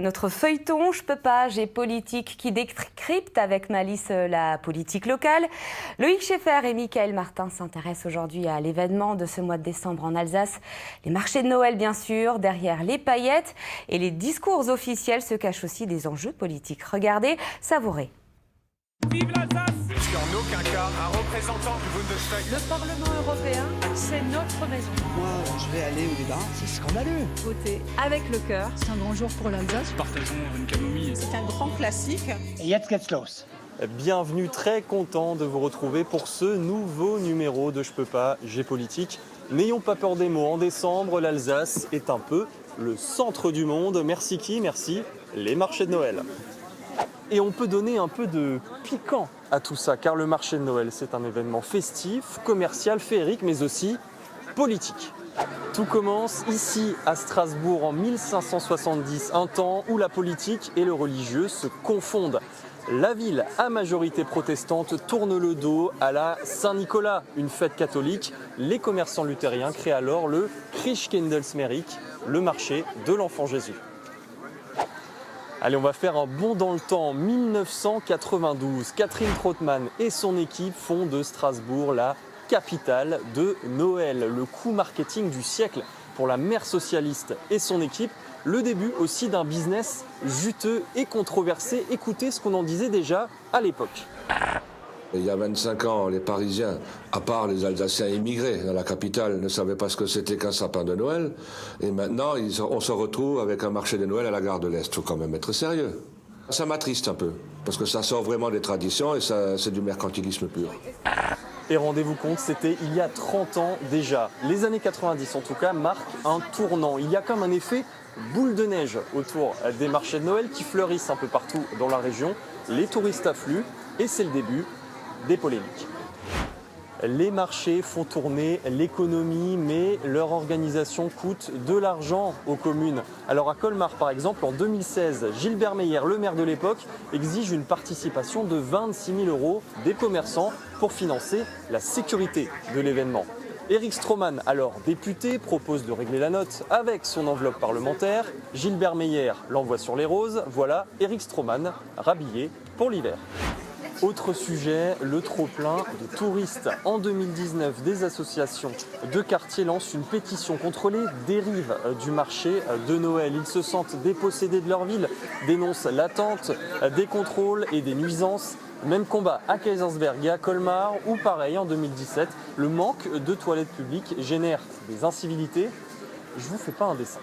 Notre feuilleton Je peux pas, j'ai politique qui décrypte avec Malice la politique locale. Loïc Scheffer et Michael Martin s'intéressent aujourd'hui à l'événement de ce mois de décembre en Alsace. Les marchés de Noël bien sûr, derrière les paillettes et les discours officiels se cachent aussi des enjeux politiques. Regardez, savourez. Vive l'Alsace! Je suis en aucun cas un représentant du Bundestag. Le Parlement européen, c'est notre maison. Moi, je vais aller au débat. C'est scandaleux. Voter avec le cœur. C'est un grand jour pour l'Alsace. Partageons une camomille. C'est un grand classique. Et jetzt geht's los. Bienvenue, très content de vous retrouver pour ce nouveau numéro de Je peux pas, j'ai politique. N'ayons pas peur des mots, en décembre, l'Alsace est un peu le centre du monde. Merci qui? Merci les marchés de Noël. Et on peut donner un peu de piquant à tout ça, car le marché de Noël, c'est un événement festif, commercial, féerique, mais aussi politique. Tout commence ici à Strasbourg en 1570, un temps où la politique et le religieux se confondent. La ville, à majorité protestante, tourne le dos à la Saint-Nicolas, une fête catholique. Les commerçants luthériens créent alors le Christkindlesmarkt, le marché de l'enfant Jésus. Allez, on va faire un bond dans le temps. 1992, Catherine Trautmann et son équipe font de Strasbourg la capitale de Noël. Le coup marketing du siècle pour la mère socialiste et son équipe. Le début aussi d'un business juteux et controversé. Écoutez ce qu'on en disait déjà à l'époque. Il y a 25 ans, les Parisiens, à part les Alsaciens immigrés dans la capitale, ne savaient pas ce que c'était qu'un sapin de Noël. Et maintenant, on se retrouve avec un marché de Noël à la gare de l'Est. Il faut quand même être sérieux. Ça m'attriste un peu, parce que ça sort vraiment des traditions et c'est du mercantilisme pur. Et rendez-vous compte, c'était il y a 30 ans déjà. Les années 90 en tout cas marquent un tournant. Il y a comme un effet boule de neige autour des marchés de Noël qui fleurissent un peu partout dans la région. Les touristes affluent et c'est le début des polémiques. Les marchés font tourner l'économie, mais leur organisation coûte de l'argent aux communes. Alors à Colmar, par exemple, en 2016, Gilbert Meyer, le maire de l'époque, exige une participation de 26 000 € des commerçants pour financer la sécurité de l'événement. Éric Stroman, alors député, propose de régler la note avec son enveloppe parlementaire. Gilbert Meyer l'envoie sur les roses. Voilà Éric Stroman rhabillé pour l'hiver. Autre sujet, le trop-plein de touristes. En 2019, des associations de quartier lancent une pétition contre les dérives du marché de Noël. Ils se sentent dépossédés de leur ville, dénoncent l'attente, des contrôles et des nuisances. Même combat à Kaysersberg et à Colmar, où pareil en 2017, le manque de toilettes publiques génère des incivilités. Je vous fais pas un dessin.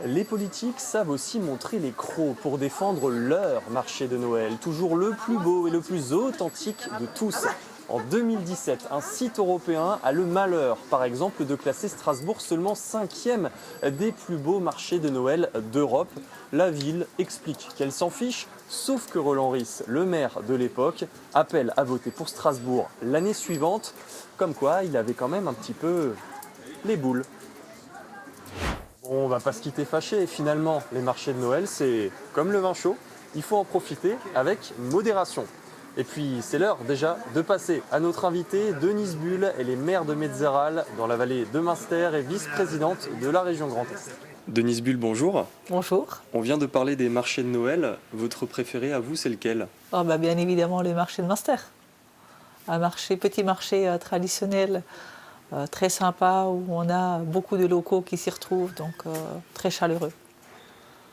Les politiques savent aussi montrer les crocs pour défendre leur marché de Noël, toujours le plus beau et le plus authentique de tous. En 2017, un site européen a le malheur, par exemple, de classer Strasbourg seulement 5e des plus beaux marchés de Noël d'Europe. La ville explique qu'elle s'en fiche, sauf que Roland Ries, le maire de l'époque, appelle à voter pour Strasbourg l'année suivante, comme quoi il avait quand même un petit peu les boules. On va pas se quitter fâché. Finalement, les marchés de Noël, c'est comme le vin chaud. Il faut en profiter avec modération. Et puis, c'est l'heure déjà de passer à notre invitée, Denise Bull. Elle est maire de Metzeral, dans la vallée de Münster et vice-présidente de la région Grand Est. Denise Bull, bonjour. Bonjour. On vient de parler des marchés de Noël. Votre préféré à vous, c'est lequel? Bien évidemment, le marché de Münster. Un petit marché traditionnel. Très sympa, où on a beaucoup de locaux qui s'y retrouvent, donc très chaleureux.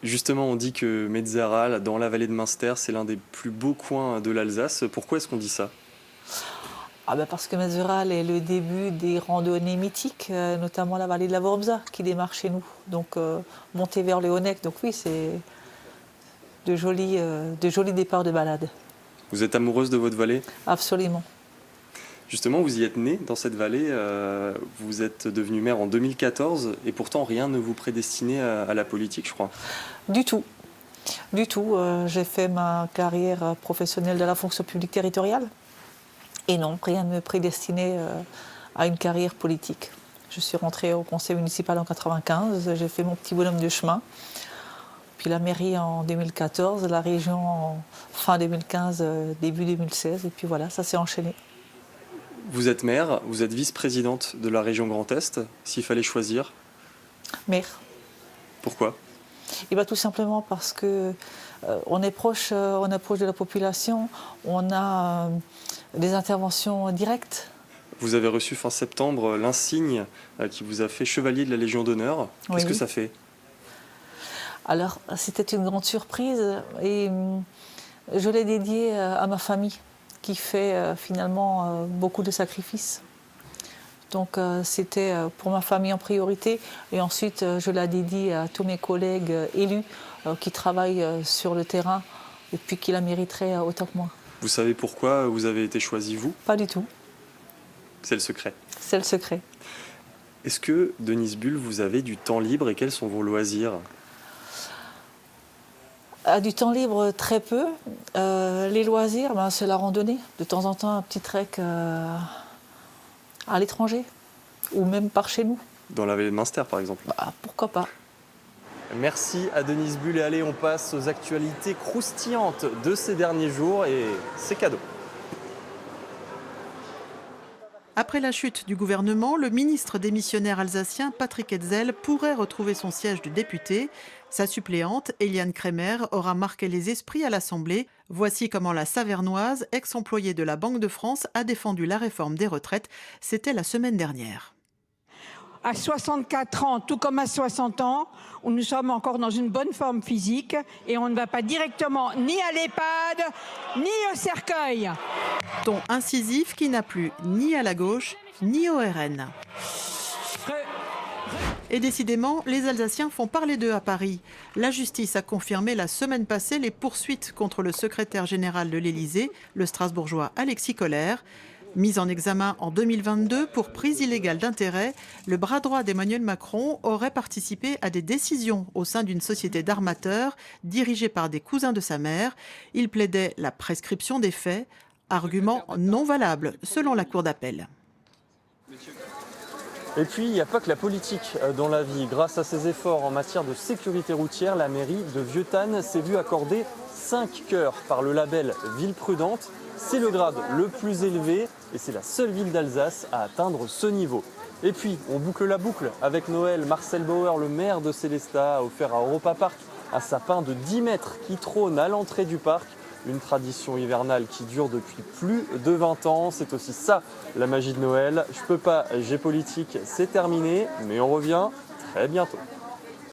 Justement, on dit que Metzeral, dans la vallée de Münster, c'est l'un des plus beaux coins de l'Alsace. Pourquoi est-ce qu'on dit ça? Parce que Metzeral est le début des randonnées mythiques, notamment la vallée de la Wormsa, qui démarre chez nous. Donc monter vers le Honeck, donc oui, c'est de jolis départs de balade. Vous êtes amoureuse de votre vallée? Absolument. Justement, vous y êtes née dans cette vallée, vous êtes devenue maire en 2014 et pourtant rien ne vous prédestinait à la politique, je crois. Du tout. J'ai fait ma carrière professionnelle de la fonction publique territoriale et non, rien ne me prédestinait à une carrière politique. Je suis rentrée au conseil municipal en 1995, j'ai fait mon petit bonhomme de chemin. Puis la mairie en 2014, la région en fin 2015, début 2016 et puis voilà, ça s'est enchaîné. Vous êtes maire, vous êtes vice-présidente de la région Grand Est. S'il fallait choisir? Maire. Pourquoi? Tout simplement parce que on est proche de la population, on a des interventions directes. Vous avez reçu fin septembre l'insigne qui vous a fait chevalier de la Légion d'honneur. Qu'est-ce que ça fait ? Alors, c'était une grande surprise et je l'ai dédié à ma famille qui fait finalement beaucoup de sacrifices. Donc c'était pour ma famille en priorité et ensuite je la dédie à tous mes collègues élus qui travaillent sur le terrain et puis qui la mériteraient autant que moi. Vous savez pourquoi vous avez été choisi, vous ? Pas du tout. C'est le secret. C'est le secret. Est-ce que, Denise Bull, vous avez du temps libre et quels sont vos loisirs ? Du temps libre, très peu. Les loisirs, c'est la randonnée. De temps en temps, un petit trek à l'étranger ou même par chez nous. Dans la vallée de Münster, par exemple. Pourquoi pas. Merci à Denise Bull et allez, on passe aux actualités croustillantes de ces derniers jours et c'est cadeau. Après la chute du gouvernement, le ministre démissionnaire alsacien Patrick Hetzel pourrait retrouver son siège de député. Sa suppléante, Eliane Kremer, aura marqué les esprits à l'Assemblée. Voici comment la Savernoise, ex-employée de la Banque de France, a défendu la réforme des retraites. C'était la semaine dernière. À 64 ans, tout comme à 60 ans, nous sommes encore dans une bonne forme physique et on ne va pas directement ni à l'EHPAD, ni au cercueil. Ton incisif qui n'a plu ni à la gauche, ni au RN. Et décidément, les Alsaciens font parler d'eux à Paris. La justice a confirmé la semaine passée les poursuites contre le secrétaire général de l'Élysée, le Strasbourgeois Alexis Kohler. Mis en examen en 2022 pour prise illégale d'intérêt, le bras droit d'Emmanuel Macron aurait participé à des décisions au sein d'une société d'armateurs dirigée par des cousins de sa mère. Il plaidait la prescription des faits, argument non valable selon la Cour d'appel. Et puis, il n'y a pas que la politique dans la vie. Grâce à ses efforts en matière de sécurité routière, la mairie de Vieux-Tannes s'est vue accorder 5 cœurs par le label Ville Prudente. C'est le grade le plus élevé et c'est la seule ville d'Alsace à atteindre ce niveau. Et puis, on boucle la boucle avec Noël. Marcel Bauer, le maire de Sélestat, a offert à Europa Park un sapin de 10 mètres qui trône à l'entrée du parc. Une tradition hivernale qui dure depuis plus de 20 ans. C'est aussi ça, la magie de Noël. Je peux pas, j'ai politique, c'est terminé, mais on revient très bientôt.